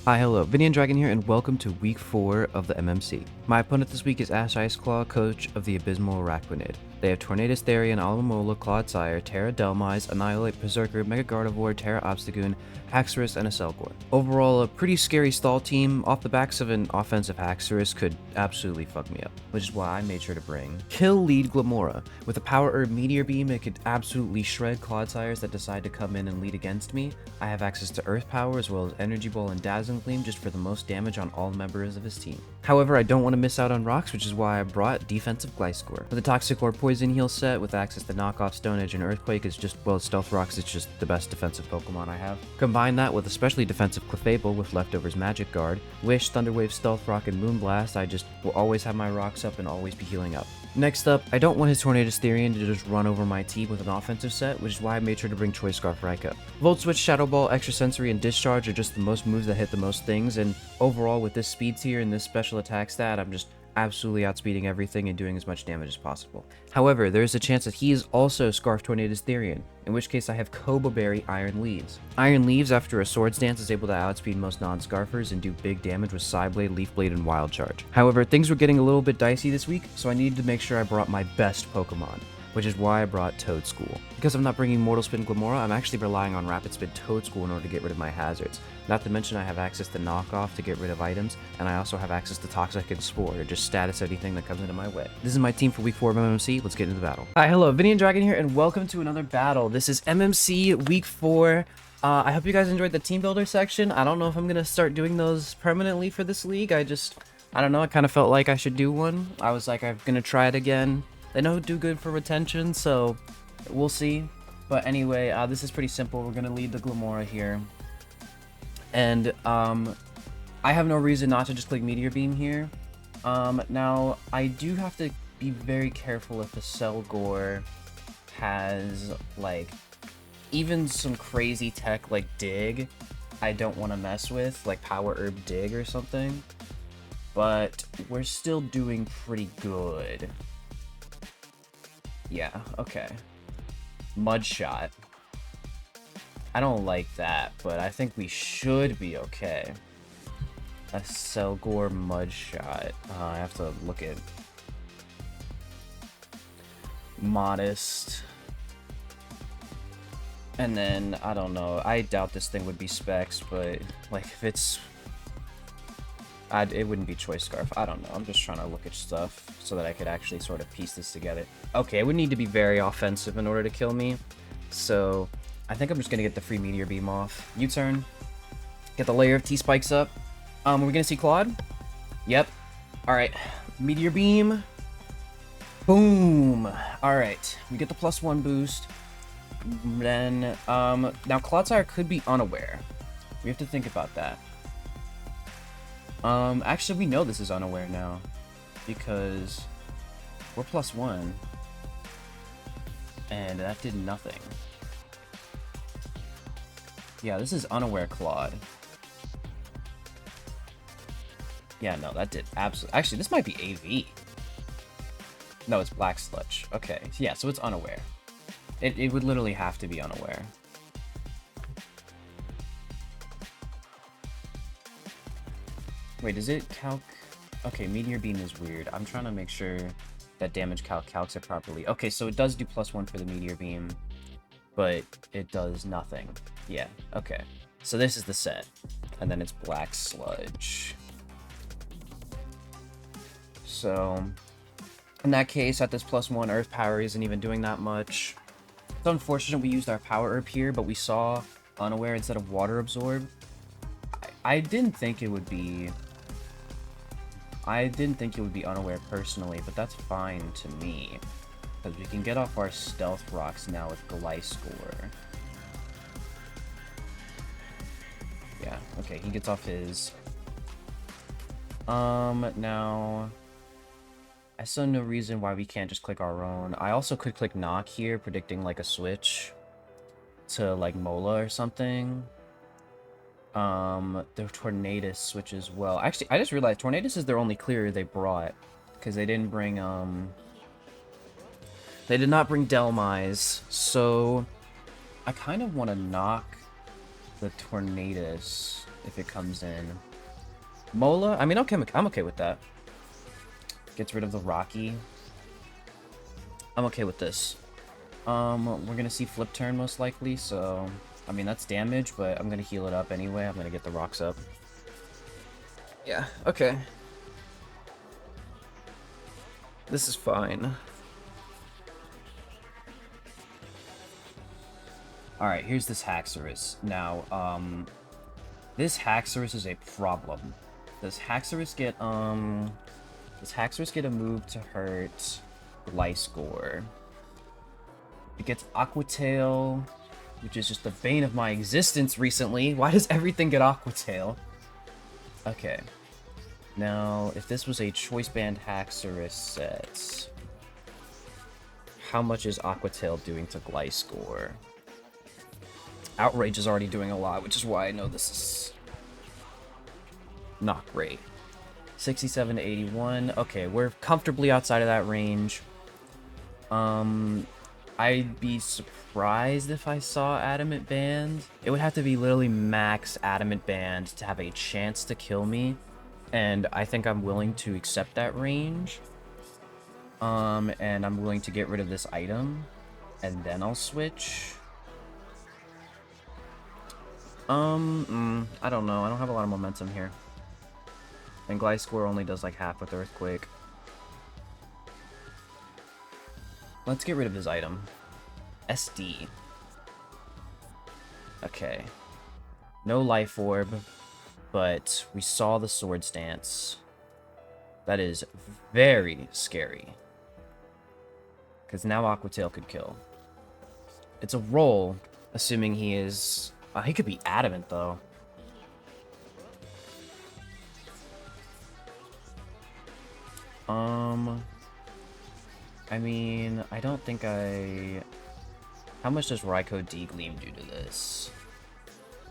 Hi, hello, VinnyEndDragon here, and welcome to week 4 of the MMC. My opponent this week is Ashiceclaw, coach of the Abysmal Araquanid. They have Tornadus, Therian, Alamola, Clodsire, Terra Delmise, Annihilate, Berserker, Mega Gardevoir, Terra Obstagoon, HAXORUS, and a Selgor. Overall, a pretty scary stall team off the backs of an offensive HAXORUS could absolutely fuck me up, which is why I made sure to bring Kill Lead Glamora. With a Power Herb Meteor Beam, it could absolutely shred Clodsires that decide to come in and lead against me. I have access to Earth Power as well as Energy Ball and Dazzling Gleam just for the most damage on all members of his team. However, I don't want to miss out on rocks, which is why I brought Defensive Gliscor. With a Toxic or Poison Heal set with access to Knockoff, Stone Edge, and Earthquake is just, well, Stealth Rocks is just the best defensive Pokemon I have. Combine that with especially defensive Clefable with Leftovers Magic Guard, Wish, Thunderwave, Stealth Rock, and Moonblast, I just will always have my rocks up and always be healing up. Next up, I don't want his Tornadus Therian to just run over my team with an offensive set, which is why I made sure to bring Choice Scarf Raikou. Volt Switch, Shadow Ball, Extrasensory, and Discharge are just the most moves that hit the most things, and overall with this speed tier and this special attack stat, I'm just absolutely outspeeding everything and doing as much damage as possible. However, there is a chance that he is also Scarf Tornadus Therian, in which case I have Kobo Berry Iron Leaves. Iron Leaves, after a Swords Dance, is able to outspeed most non-Scarfers and do big damage with Psyblade, Leaf Blade, and Wild Charge. However, things were getting a little bit dicey this week, so I needed to make sure I brought my best Pokemon, which is why I brought Toedscool. Because I'm not bringing Mortal Spin Glamora, I'm actually relying on Rapid Spin Toedscool in order to get rid of my hazards. Not to mention I have access to Knockoff to get rid of items, and I also have access to Toxic and Spore to just status anything that comes into my way. This is my team for week 4 of MMC, let's get into the battle. Hi, hello, VinnyEndDragon here, and welcome to another battle. This is MMC week 4. I hope you guys enjoyed the TeamBuilder section. I don't know if I'm gonna start doing those permanently for this league. I don't know, I kind of felt like I should do one. I was like, I'm gonna try it again. They don't do good for retention, so we'll see. But anyway, this is pretty simple. We're gonna lead the Glamora here. And I have no reason not to just click Meteor Beam here. Now, I do have to be very careful if the Selgor has, like, even some crazy tech like Dig I don't want to mess with, like Power Herb Dig or something. But we're still doing pretty good. Yeah, okay. Mud Shot. I don't like that, but I think we should be okay. A Selgor Mud Shot. I have to look at Modest. And then, I don't know. I doubt this thing would be Specs, but like if it's... it wouldn't be Choice Scarf. I don't know. I'm just trying to look at stuff so that I could actually sort of piece this together. Okay, it would need to be very offensive in order to kill me. So, I think I'm just going to get the free Meteor Beam off. U-turn. Get the layer of T-Spikes up. Are we going to see Claude? Yep. Alright. Meteor Beam. Boom. Alright. We get the +1 boost. Then, now Clodsire could be unaware. We have to think about that. Actually, we know this is unaware now, because we're +1, and that did nothing. Yeah, this is unaware Claude. Yeah, no, that did absolutely... Actually, this might be AV. No, it's Black Sludge. Okay, yeah, so it's unaware. It would literally have to be unaware. Wait, does it calc... Okay, Meteor Beam is weird. I'm trying to make sure that damage calcs it properly. Okay, so it does do +1 for the Meteor Beam, but it does nothing. Yeah, okay. So this is the set. And then it's Black Sludge. So, in that case, at this +1, Earth Power isn't even doing that much. It's unfortunate we used our Power Herb here, but we saw Unaware instead of Water Absorb. I didn't think it would be... I didn't think it would be unaware personally, but that's fine to me. Because we can get off our Stealth Rocks now with Gliscor. Yeah, okay, he gets off his... now... I saw no reason why we can't just click our own. I also could click Knock here, predicting like a switch to like Mola or something. The Tornadus switch as well. Actually, I just realized Tornadus is their only clearer they brought, because they didn't bring, they did not bring Delmise, so I kind of want to knock the Tornadus if it comes in. Mola? I mean, okay, I'm okay with that. Gets rid of the Rocky. I'm okay with this. We're gonna see flip turn most likely, so... I mean, that's damage, but I'm gonna heal it up anyway. I'm gonna get the rocks up. Yeah, okay. This is fine. Alright, here's this HAXORUS. Now, this HAXORUS is a problem. Does HAXORUS get a move to hurt Gliscor? It gets Aqua Tail, which is just the bane of my existence recently. Why does everything get Aqua Tail? Okay. Now, if this was a Choice Band HAXORUS set, how much is Aqua Tail doing to Gliscor? Outrage is already doing a lot, which is why I know this is not great. 67 to 81. Okay, we're comfortably outside of that range. I'd be surprised if I saw Adamant Band. It would have to be literally max Adamant Band to have a chance to kill me. And I think I'm willing to accept that range. And I'm willing to get rid of this item. And then I'll switch. I don't know. I don't have a lot of momentum here. And Gliscor only does like half with Earthquake. Let's get rid of his item. SD. Okay. No Life Orb, but we saw the Sword Stance. That is very scary. Because now Aqua Tail could kill. It's a roll, assuming he is... he could be Adamant, though. I mean, I don't think I... How much does Raikou D-Gleam do to this?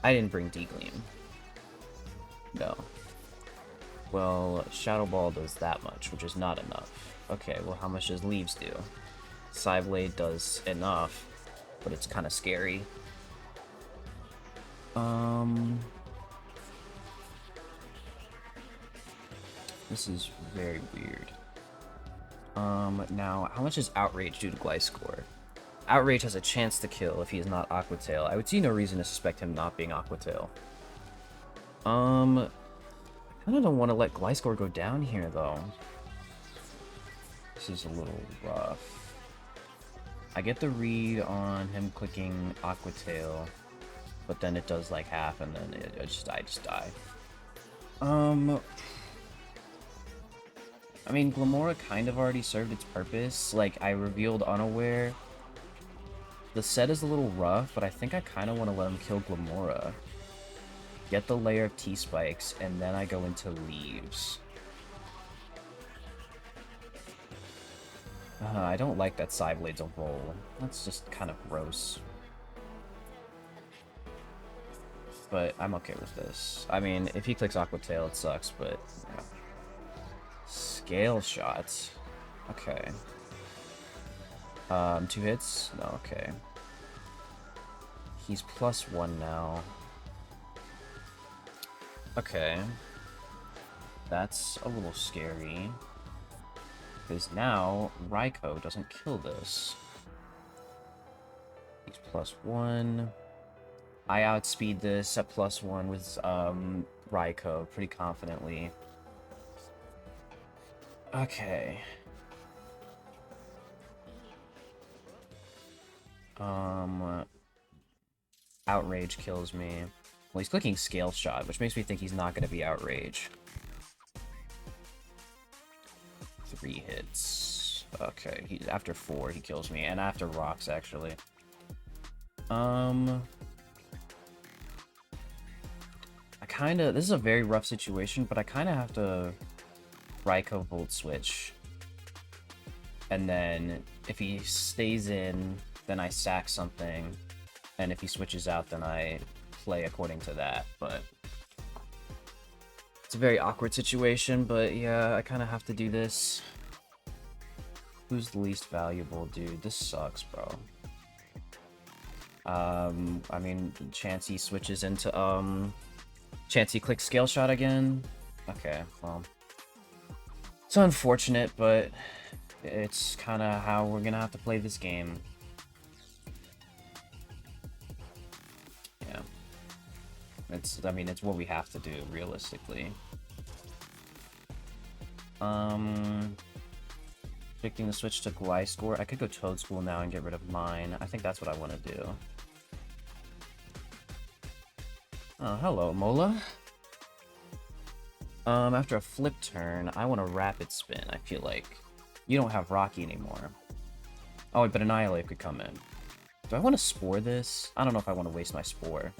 I didn't bring D-Gleam. No. Well, Shadow Ball does that much, which is not enough. Okay, well, how much does Leaves do? Psyblade does enough, but it's kind of scary. This is very weird. Now, how much does Outrage do to Gliscor? Outrage has a chance to kill if he is not Aqua Tail. I would see no reason to suspect him not being Aqua Tail. I kind of don't want to let Gliscor go down here, though. This is a little rough. I get the read on him clicking Aqua Tail, but then it does like half, and then I just die. I mean, Glamora kind of already served its purpose. Like, I revealed Unaware. The set is a little rough, but I think I kind of want to let him kill Glamora. Get the layer of T-Spikes, and then I go into Leaves. I don't like that Psyblade's a roll. That's just kind of gross. But I'm okay with this. I mean, if he clicks Aqua Tail, it sucks, but... Yeah. Scale Shots. Okay. 2 hits? No, okay. He's +1 now. Okay. That's a little scary. Because now, Raikou doesn't kill this. He's +1. I outspeed this at +1 with Raikou pretty confidently. Okay. Outrage kills me. Well, he's clicking Scale Shot, which makes me think he's not going to be Outrage. 3 hits. Okay, after 4 he kills me, and after Rocks, actually. This is a very rough situation, but I kind of have to Raikou Volt Switch. And then, if he stays in, then I sack something. And if he switches out, then I play according to that, but... It's a very awkward situation, but yeah, I kind of have to do this. Who's the least valuable, dude? This sucks, bro. I mean, chance he switches into, Chance he clicks scale shot again. Okay, well. It's unfortunate, but it's kind of how we're gonna have to play this game. Yeah. I mean, it's what we have to do, realistically. Predicting the switch to Gliscor. I could go Toad School now and get rid of mine. I think that's what I want to do. Oh, hello, Mola. After a flip turn, I want a rapid spin, I feel like. You don't have Rocky anymore. Oh, but Annihilate could come in. Do I want to Spore this? I don't know if I want to waste my Spore.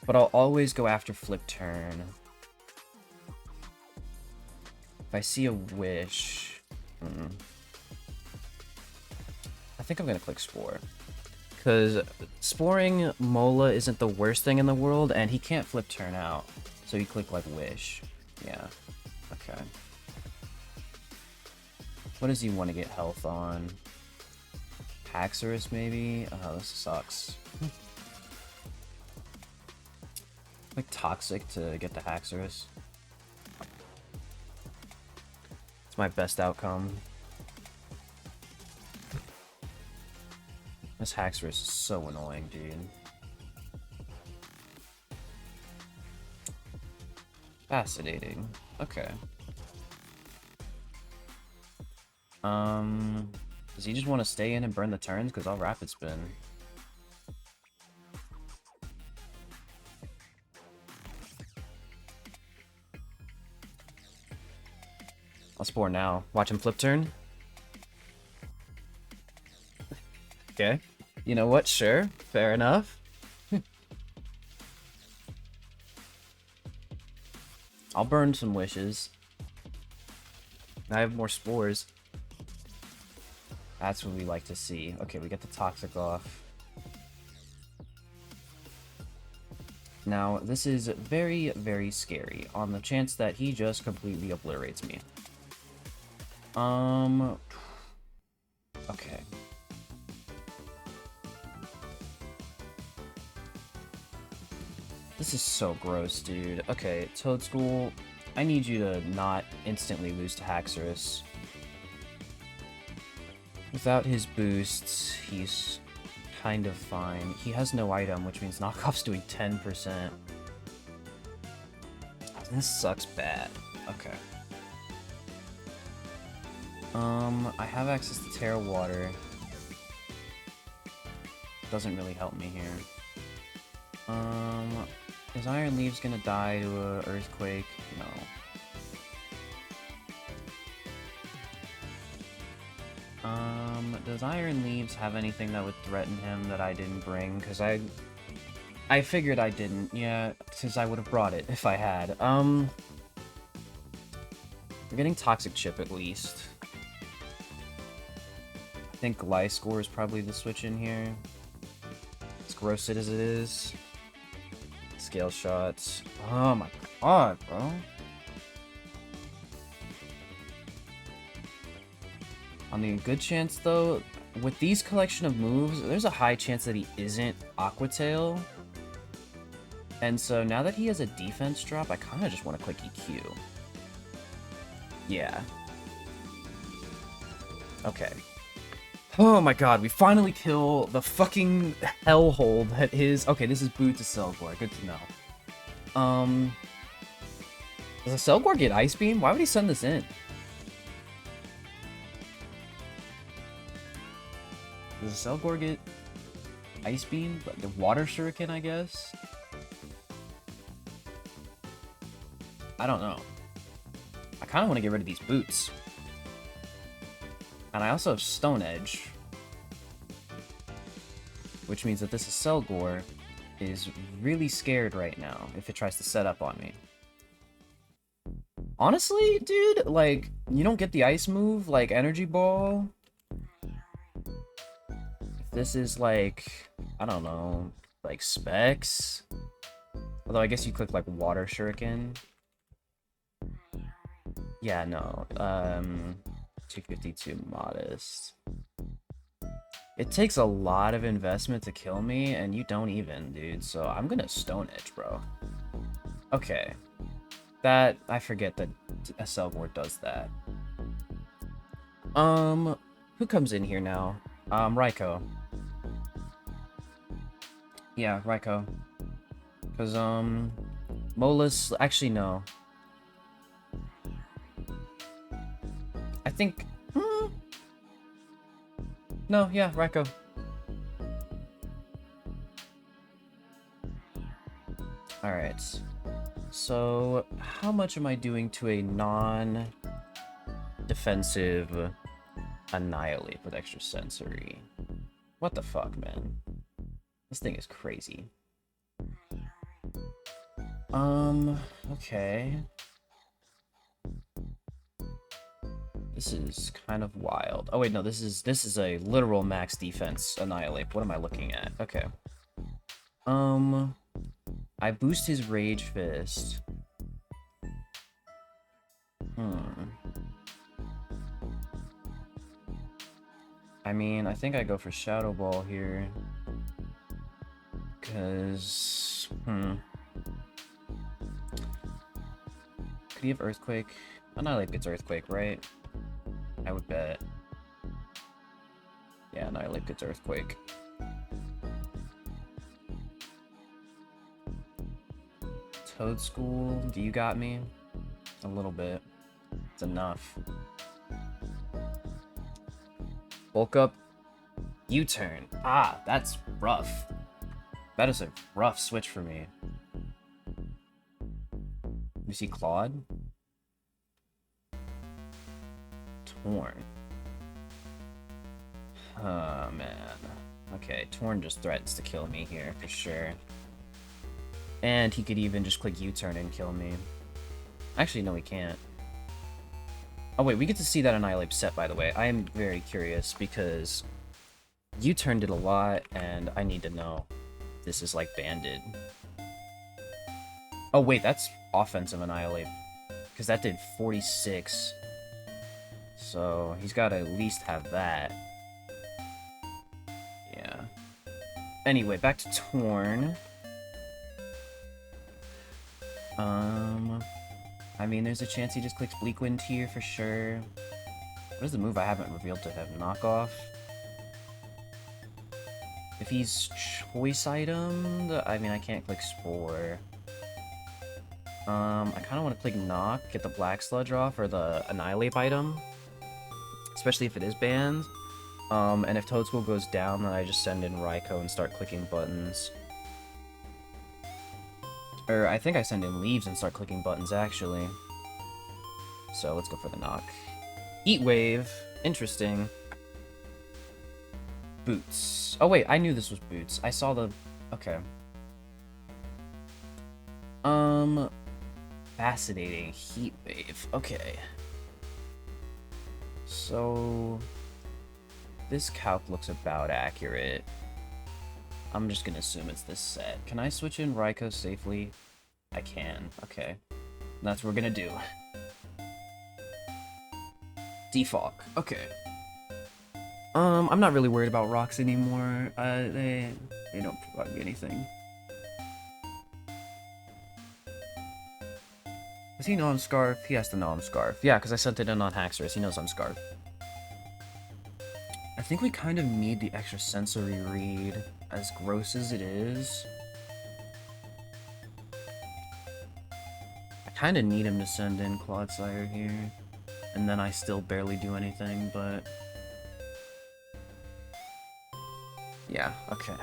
But I'll always go after flip turn. If I see a Wish... I think I'm going to click Spore. Because Sporing Mola isn't the worst thing in the world, and he can't flip turn out. So you click, like, Wish. Yeah. Okay. What does he want to get health on? HAXORUS, maybe? Oh, this sucks. Like, Toxic to get the HAXORUS. It's my best outcome. This HAXORUS is so annoying, dude. Fascinating. Okay. Does he just want to stay in and burn the turns? Because I'll rapid spin. I'll Spore now. Watch him flip turn. Okay. You know what? Sure. Fair enough. I'll burn some Wishes. I have more Spores. That's what we like to see. Okay, we get the Toxic off. Now, this is very, very scary on the chance that he just completely obliterates me. Okay. This is so gross, dude. Okay, Toad School, I need you to not instantly lose to HAXORUS. Without his boosts, he's kind of fine. He has no item, which means knockoff's doing 10%. This sucks bad. Okay. I have access to Terra Water. Doesn't really help me here. Is Iron Leaves gonna die to a Earthquake? No. Does Iron Leaves have anything that would threaten him that I didn't bring? Because I figured I didn't, yeah, since I would have brought it if I had. We're getting Toxic Chip at least. I think Gliscor is probably the switch in here. As gross as it is. Scale shots. Oh my god, bro. On the good chance, though, with these collection of moves, there's a high chance that he isn't Aqua Tail. And so now that he has a defense drop, I kind of just want to click EQ. Yeah. Okay. Oh my god, we finally kill the fucking hellhole that is... Okay, this is Boot to Selgor. Good to know. Does a Selgor get Ice Beam? Why would he send this in? Does a Selgor get Ice Beam? The Water Shuriken, I guess? I don't know. I kind of want to get rid of these boots. And I also have Stone Edge. Which means that this Selgor is really scared right now if it tries to set up on me. Honestly, dude, like, you don't get the ice move, like Energy Ball. If this is like, I don't know, like Specs. Although I guess you click like Water Shuriken. Yeah, no. 252 Modest. It takes a lot of investment to kill me, and you don't even, dude. So I'm gonna Stone Edge, bro. Okay. That, I forget that SL board does that. Who comes in here now? Raiko. Yeah, Raiko. Because, Molus, actually, no. I think, no, yeah, Raiko. Alright. So, how much am I doing to a non-defensive Annihilate with extra sensory? What the fuck, man? This thing is crazy. Okay. This is kind of wild. Oh wait, no, this is a literal max defense Annihilate. What am I looking at? Okay. I boost his Rage Fist. I mean, I think I go for Shadow Ball here. Because, Could he have Earthquake? Annihilate gets Earthquake, right? I would bet. Yeah, Annihilate gets Earthquake. Toad School, do you got me? A little bit. It's enough. Bulk up. U-turn. Ah, that's rough. That is a rough switch for me. You see Claude? Torn. Oh, man. Okay, Torn just threatens to kill me here, for sure. And he could even just click U-turn and kill me. Actually, no, he can't. Oh, wait, we get to see that Annihilate set, by the way. I am very curious, because U-turn did a lot, and I need to know if this is, like, banded. Oh, wait, that's offensive Annihilate, because that did 46. So, he's got to at least have that. Yeah. Anyway, back to Torn. I mean, there's a chance he just clicks Bleak Wind here for sure. What is the move I haven't revealed to him? Knockoff? If he's choice item, I mean, I can't click Spore. I kind of want to click Knock, get the Black Sludge off, or the Annihilate item. Especially if it is banned. And if Toad School goes down, then I just send in Raiko and start clicking buttons. Or I think I send in Leaves and start clicking buttons, actually. So let's go for the Knock. Heat Wave. Interesting. Boots. Oh wait, I knew this was Boots. I saw the... Okay. Fascinating. Heat Wave. Okay. So... This calc looks about accurate. I'm just gonna assume it's this set. Can I switch in Raiko safely? I can. Okay. That's what we're gonna do. Defog. Okay. I'm not really worried about rocks anymore. They don't provide me anything. Does he know I'm Scarf? He has to know I'm Scarf. Yeah, because I sent it in on HAXORUS. He knows I'm Scarf. I think we kind of need the extra sensory read, as gross as it is. I kind of need him to send in Clodsire here, and then I still barely do anything, but... Yeah, okay.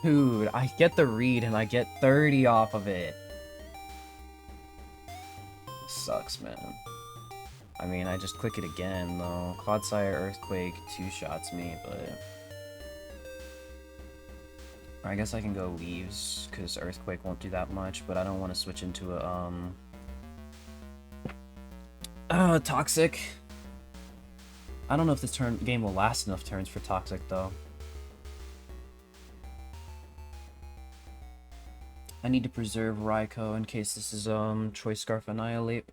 Dude, I get the read and I get 30 off of it. This sucks, man. I mean, I just click it again, though. Clodsire, Earthquake, two-shots me, but... I guess I can go Leaves, because Earthquake won't do that much, but I don't want to switch into a, Toxic. I don't know if this game will last enough turns for Toxic, though. I need to preserve Raiko in case this is, Choice Scarf Annihilate.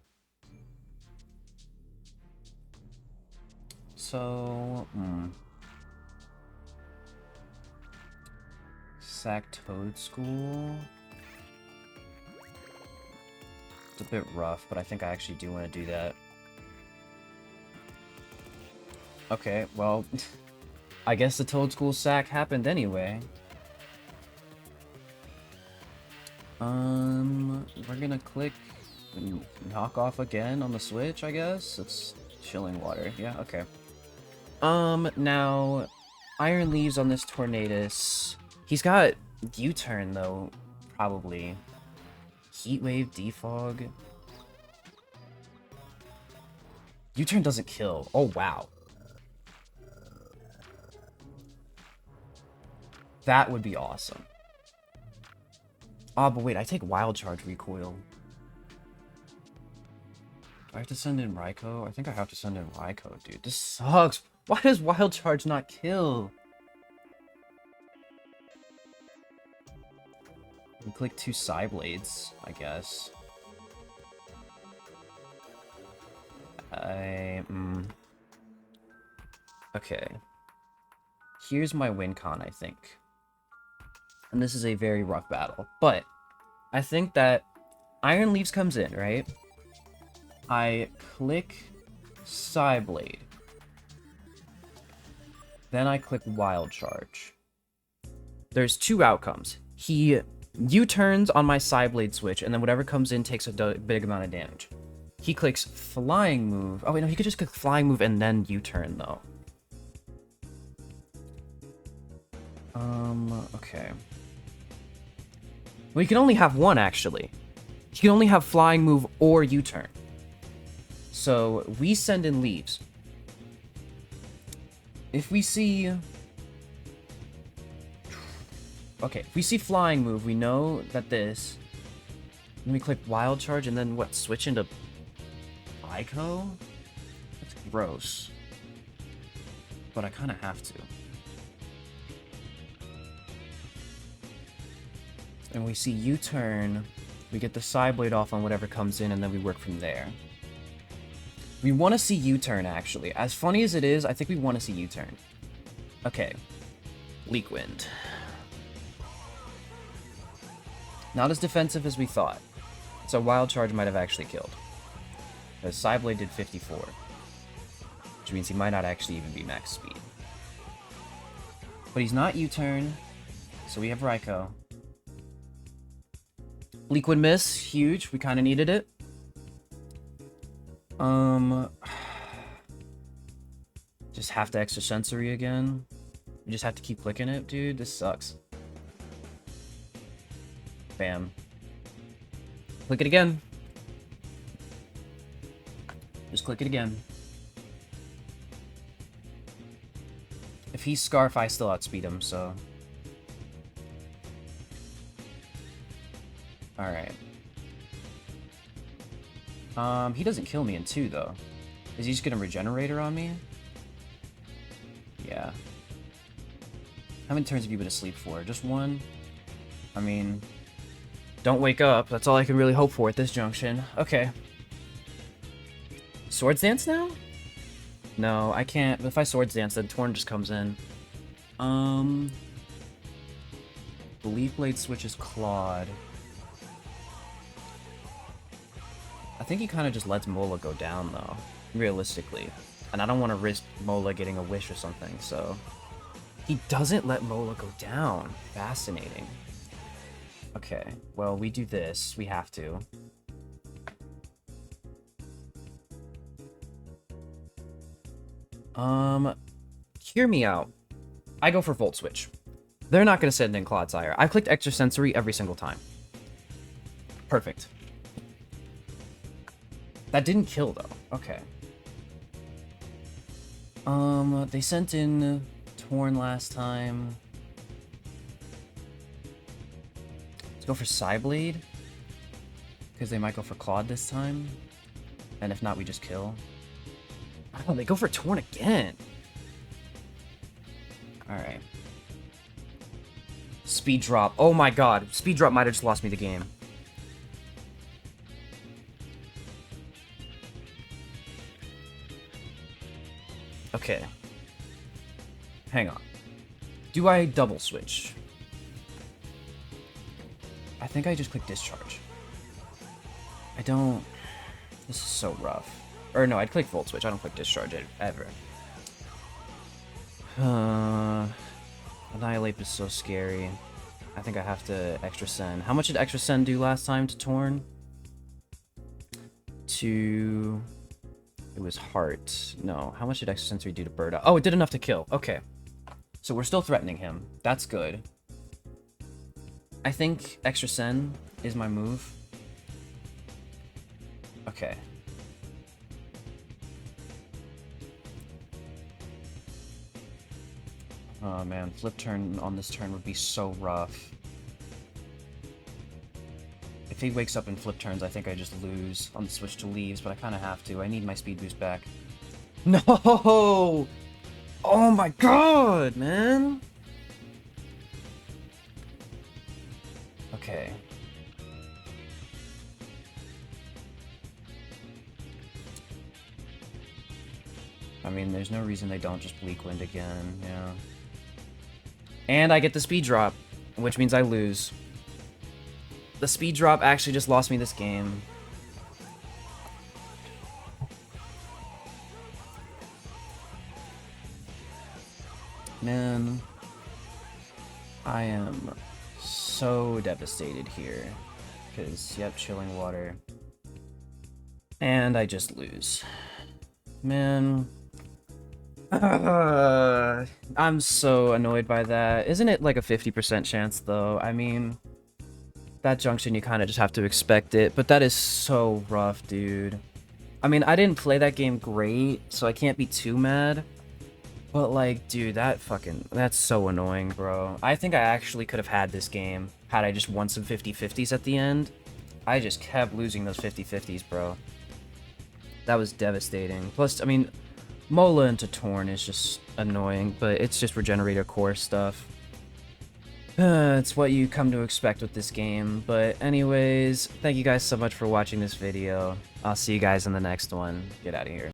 So, Sack Toad School. It's a bit rough, but I think I actually do want to do that. Okay, well, I guess the Toad School sack happened anyway. We're gonna click and knock off again on the switch, I guess. It's chilling water. Yeah, okay. Now, Iron Leaves on this Tornadus. He's got U-turn, though, probably. Heat Wave, Defog. U-turn doesn't kill. Oh, wow. That would be awesome. Oh, but wait, I take Wild Charge Recoil. Do I have to send in Raikou? I think I have to send in Raikou, dude. This sucks. Why does Wild Charge not kill? We click 2 Psyblades, I guess. Okay. Here's my win con, I think. And this is a very rough battle. But I think that Iron Leaves comes in, right? I click Psyblade. Then I click Wild Charge. There's 2 outcomes. He U-turns on my Psyblade switch, and then whatever comes in takes a big amount of damage. He clicks Flying Move. Oh, wait, no, he could just click Flying Move and then U-turn, though. Okay. Well, you can only have one, actually. You can only have Flying Move or U-turn. So, we send in Leaves. If we see... Okay, if we see Flying Move, we know that this... Then we click Wild Charge, and then what? Switch into... Raikou? That's gross. But I kind of have to. And we see U-turn, we get the Psyblade off on whatever comes in, and then we work from there. We want to see U-turn, actually. As funny as it is, I think we want to see U-turn. Okay. Leak Wind. Not as defensive as we thought. So Wild Charge might have actually killed. Because Psyblade did 54. Which means he might not actually even be max speed. But he's not U-turn, so we have Raikou. Liquid Miss, huge. We kind of needed it. Just have to extra sensory again. We just have to keep clicking it, dude. This sucks. Bam. Click it again. Just click it again. If he's Scarf, I still outspeed him, so... Alright. He doesn't kill me in 2, though. Is he just gonna Regenerator on me? Yeah. How many turns have you been asleep for? Just 1? I mean... Don't wake up. That's all I can really hope for at this junction. Okay. Swords Dance now? No, I can't. If I Swords Dance, then Torn just comes in. Leaf Blade switches Claude. I think he kind of just lets Mola go down, though, realistically. And I don't want to risk Mola getting a wish or something, so... He doesn't let Mola go down. Fascinating. Okay, well, we do this. We have to. Hear me out. I go for Volt Switch. They're not going to send in Clodsire. I've clicked Extra Sensory every single time. Perfect. That didn't kill, though. Okay. They sent in Torn last time. Let's go for Psyblade. Because they might go for Claude this time. And if not, we just kill. Oh, they go for Torn again. Alright. Speed Drop. Oh my god. Speed Drop might have just lost me the game. Okay. Hang on. Do I double switch? I think I just click Discharge. I don't... This is so rough. Or no, I'd click Volt Switch. I don't click Discharge ever. Annihilate is so scary. I think I have to Extra Send. How much did Extra Send do last time to Torn? To... It was Heart. No, how much did Extra Send 3 do to Bird? Oh, it did enough to kill. Okay. So we're still threatening him. That's good. I think Extra Send is my move. Okay. Oh man, flip turn on this turn would be so rough. If he wakes up and flip turns, I think I just lose on the switch to leaves, but I kind of have to. I need my speed boost back. No! Oh my god, man! Okay. I mean, there's no reason they don't just Bleak Wind again, yeah. And I get the speed drop, which means I lose. The speed drop actually just lost me this game. Man, I am so devastated here. Because, yep, Chilling Water. And I just lose. Man. I'm so annoyed by that. Isn't it like a 50% chance, though? I mean, that junction, you kind of just have to expect it. But that is so rough, dude. I mean, I didn't play that game great, so I can't be too mad. But, like, dude, that's so annoying, bro. I think I actually could have had this game had I just won some 50-50s at the end. I just kept losing those 50-50s, bro. That was devastating. Plus, I mean, Mola into Torn is just annoying, but it's just Regenerator Core stuff. It's what you come to expect with this game. But anyways, thank you guys so much for watching this video. I'll see you guys in the next one. Get out of here.